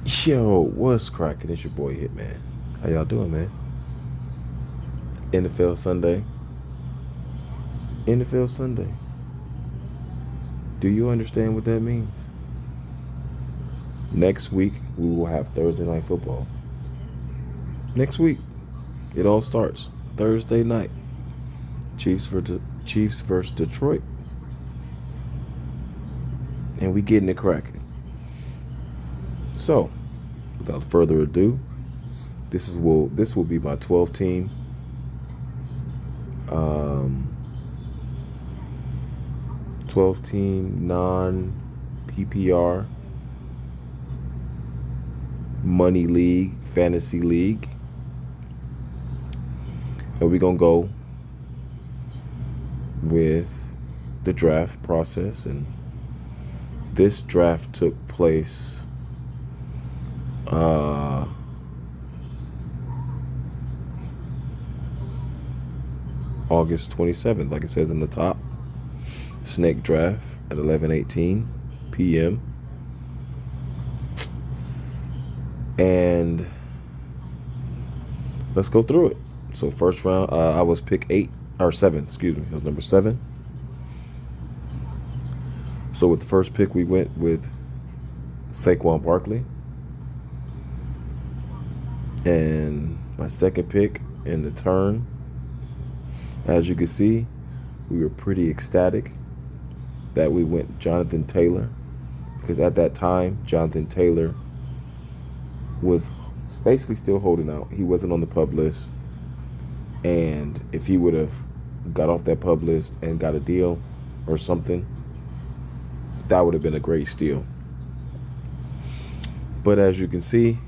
Yo, what's cracking? It's your boy Hitman. How y'all doing, man? NFL Sunday. NFL Sunday. Do you understand what that means? Next week we will have Thursday night football. Next week, it all starts Thursday night. Chiefs versus Detroit, and we getting it cracking. So, without further ado, this will be my 12 team um 12 team non PPR money league, fantasy league. And we're gonna go with the draft process. And this draft took place August 27th, like it says in the top. Snake draft at 11:18 p.m. And let's go through it. So first round, I was pick 7. Excuse me, it was number 7. So with the first pick, we went with Saquon Barkley, and my second pick in the turn, as you can see, we were pretty ecstatic that we went Jonathan Taylor, because at that time Jonathan Taylor was basically still holding out. He wasn't on the pub list, and if he would have got off that pub list and got a deal or something, that would have been a great steal. But as you can see,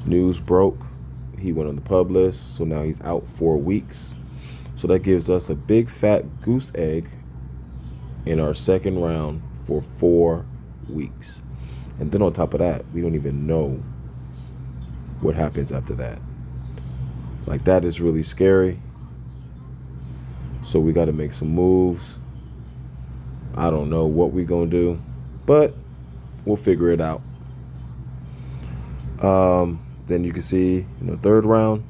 news broke. He went on the pub list, so now he's out 4 weeks. So that gives us a big fat goose egg in our second round for 4 weeks. And then on top of that, we don't even know what happens after that. Like, that is really scary. So we got to make some moves. I don't know what we're going to do, but we'll figure it out. Then you can see in the third round,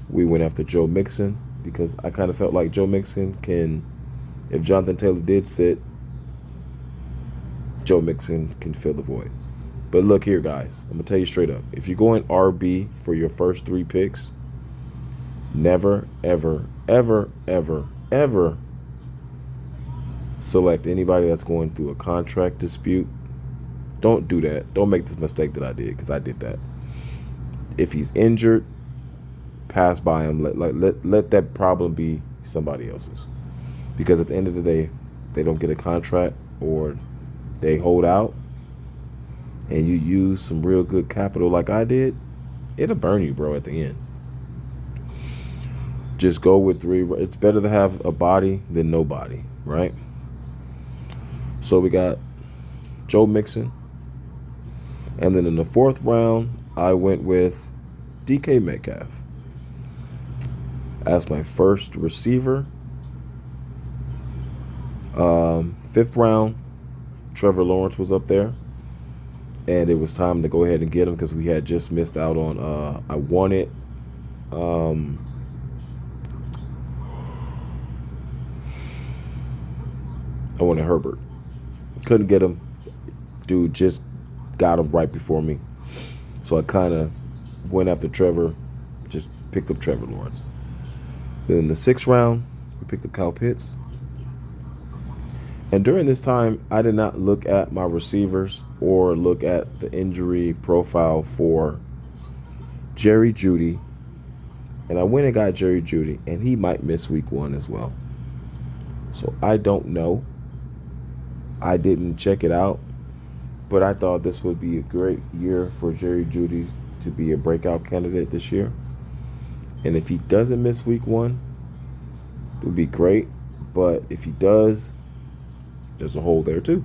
we went after Joe Mixon, because I kind of felt like Joe Mixon can, if Jonathan Taylor did sit, Joe Mixon can fill the void. But look here, guys, I'm going to tell you straight up. If you're going RB for your first 3 picks, never, ever, ever, ever, ever select anybody that's going through a contract dispute. Don't do that. Don't make this mistake that I did, because I did that. If he's injured, pass by him. Let that problem be somebody else's. Because at the end of the day, they don't get a contract or they hold out, and you use some real good capital like I did, it'll burn you, bro, at the end. Just go with 3. It's better to have a body than nobody, right? So we got Joe Mixon. And then in the 4th round, I went with DK Metcalf as my first receiver. 5th round, Trevor Lawrence was up there, and it was time to go ahead and get him, because we had just missed out on I wanted Herbert. Couldn't get him. Dude just got him right before me. So I kind of went after Trevor, just picked up Trevor Lawrence. Then in the 6th round, we picked up Kyle Pitts. And during this time, I did not look at my receivers or look at the injury profile for Jerry Jeudy. And I went and got Jerry Jeudy, and he might miss week 1 as well. So I don't know. I didn't check it out. But I thought this would be a great year for Jerry Jeudy to be a breakout candidate this year. And if he doesn't miss week 1, it would be great. But if he does, there's a hole there too.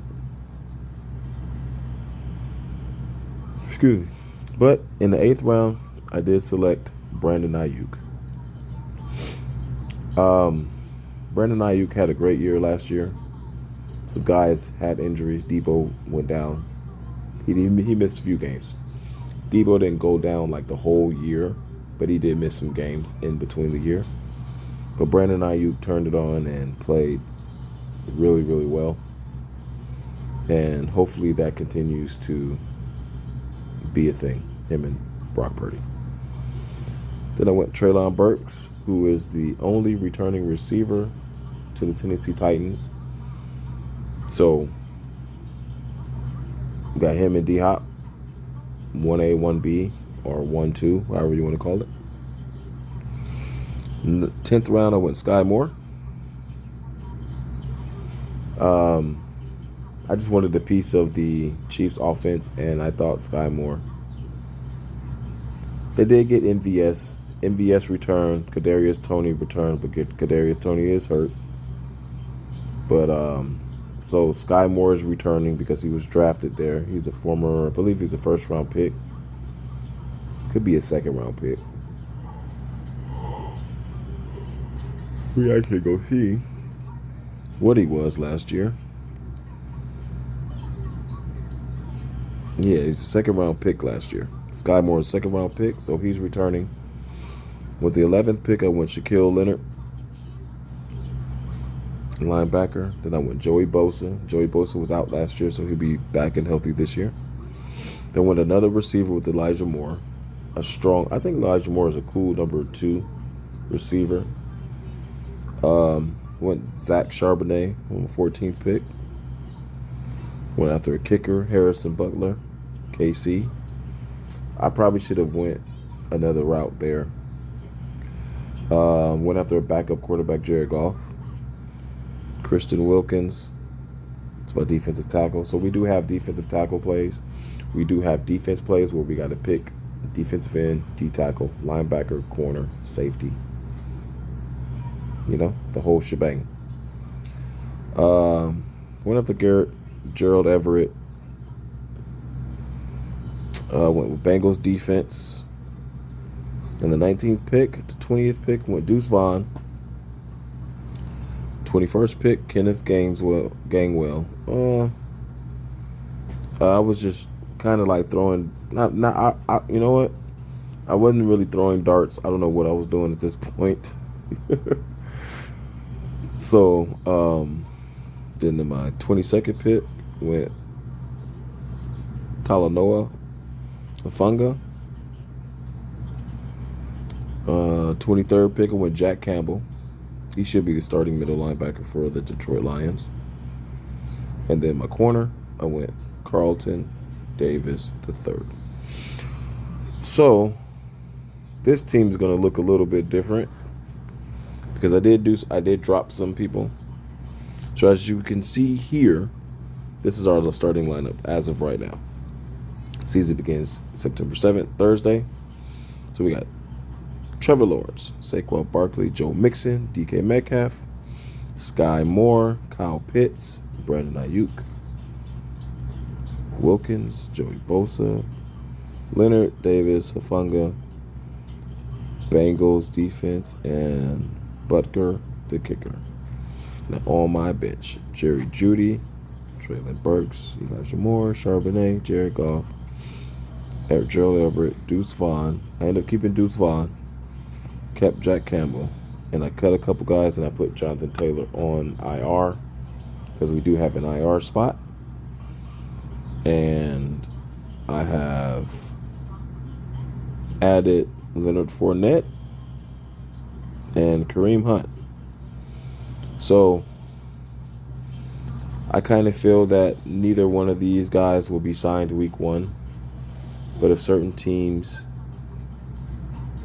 Excuse me. But in the 8th round, I did select Brandon Ayuk. Brandon Ayuk had a great year last year. Some guys had injuries. Debo went down. He missed a few games. Debo didn't go down like the whole year, but he did miss some games in between the year. But Brandon Ayuk turned it on and played really, really well. And hopefully that continues to be a thing, him and Brock Purdy. Then I went Treylon Burks, who is the only returning receiver to the Tennessee Titans. So, we got him and D-Hop, 1A, 1B, or 1-2, however you want to call it. In the 10th round, I went Sky Moore. I just wanted a piece of the Chiefs offense, and I thought Sky Moore. They did get MVS. MVS returned. Kadarius Toney returned, but Kadarius Toney is hurt. But so Sky Moore is returning because he was drafted there. He's a former, I believe he's a first-round pick. Could be a second-round pick. We actually go see what he was last year. Yeah, he's a second-round pick last year. Sky Moore's second-round pick, so he's returning. With the 11th pick, I went Shaquille Leonard, linebacker. Then I went Joey Bosa. Joey Bosa was out last year, so he'll be back and healthy this year. Then went another receiver with Elijah Moore. I think Elijah Moore is a cool number 2 receiver. Went Zach Charbonnet on the 14th pick. Went after a kicker, Harrison Butler, KC. I probably should have went another route there. Went after a backup quarterback, Jared Goff. Christian Wilkins. It's my defensive tackle. So we do have defensive tackle plays. We do have defense plays where we got to pick defensive end, D-tackle, linebacker, corner, safety. You know, the whole shebang. Went after Gerald Everett. Went with Bengals defense. And the 19th pick, the 20th pick, went Deuce Vaughn. 21st pick, Kenneth Gainwell. I was just kind of like throwing. You know what? I wasn't really throwing darts. I don't know what I was doing at this point. So, then in my 22nd pick went Talanoa Hufanga. 23rd pick, I went Jack Campbell. He should be the starting middle linebacker for the Detroit Lions. And then my corner, I went Carlton Davis III. So, this team's going to look a little bit different because I did drop some people. So as you can see here, this is our starting lineup as of right now. Season begins September 7th, Thursday. So we got Trevor Lawrence, Saquon Barkley, Joe Mixon, DK Metcalf, Sky Moore, Kyle Pitts, Brandon Ayuk, Wilkins, Joey Bosa, Leonard, Davis, Hufanga, Bengals defense, and Butker, the kicker. Now on my bench, Jerry Jeudy, Treylon Burks, Elijah Moore, Charbonnet, Jared Goff, Gerald Everett, Deuce Vaughn. I ended up keeping Deuce Vaughn. Kept Jack Campbell. And I cut a couple guys and I put Jonathan Taylor on IR because we do have an IR spot. And I have added Leonard Fournette and Kareem Hunt. So I kind of feel that neither one of these guys will be signed week 1. But if certain teams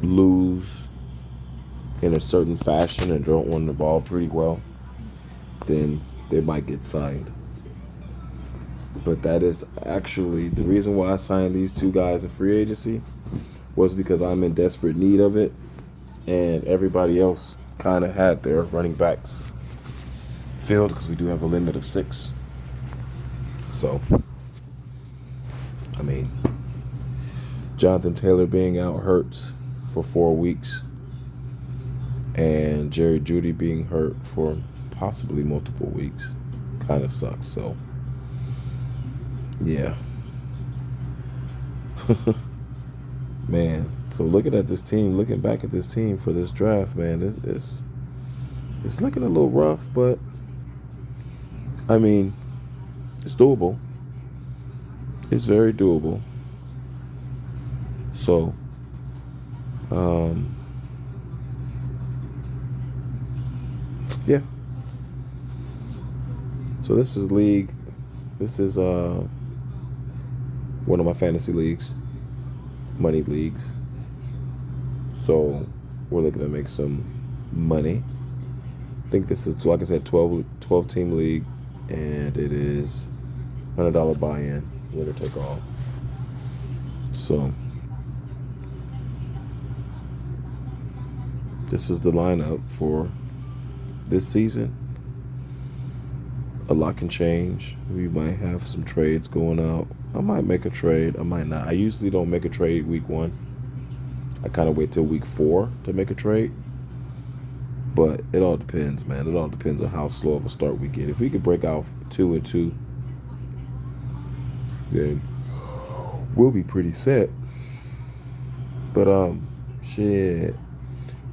lose in a certain fashion and don't run the ball pretty well, then they might get signed. But that is actually the reason why I signed these 2 guys in free agency was because I'm in desperate need of it, and everybody else kind of had their running backs filled because we do have a limit of 6. So, I mean, Jonathan Taylor being out hurts for 4 weeks, and Jerry Jeudy being hurt for possibly multiple weeks kind of sucks. So, yeah. Man, so looking at this team, looking back at this team for this draft, man, it's looking a little rough, but I mean, it's doable. It's very doable. So, yeah. So this is league. This is one of my fantasy leagues, money leagues. So we're looking to make some money. I think this is, like I said, 12 team league, and it is $100 buy-in, winner take all. So this is the lineup for this season. A lot can change. We might have some trades going out. I might make a trade. I might not. I usually don't make a trade week 1. I kind of wait till week 4 to make a trade. But it all depends, man. It all depends on how slow of a start we get. If we could break out 2-2, then we'll be pretty set. But shit.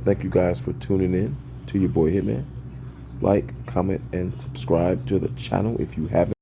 Thank you guys for tuning in to your boy Hitman. Like, comment, and subscribe to the channel if you haven't.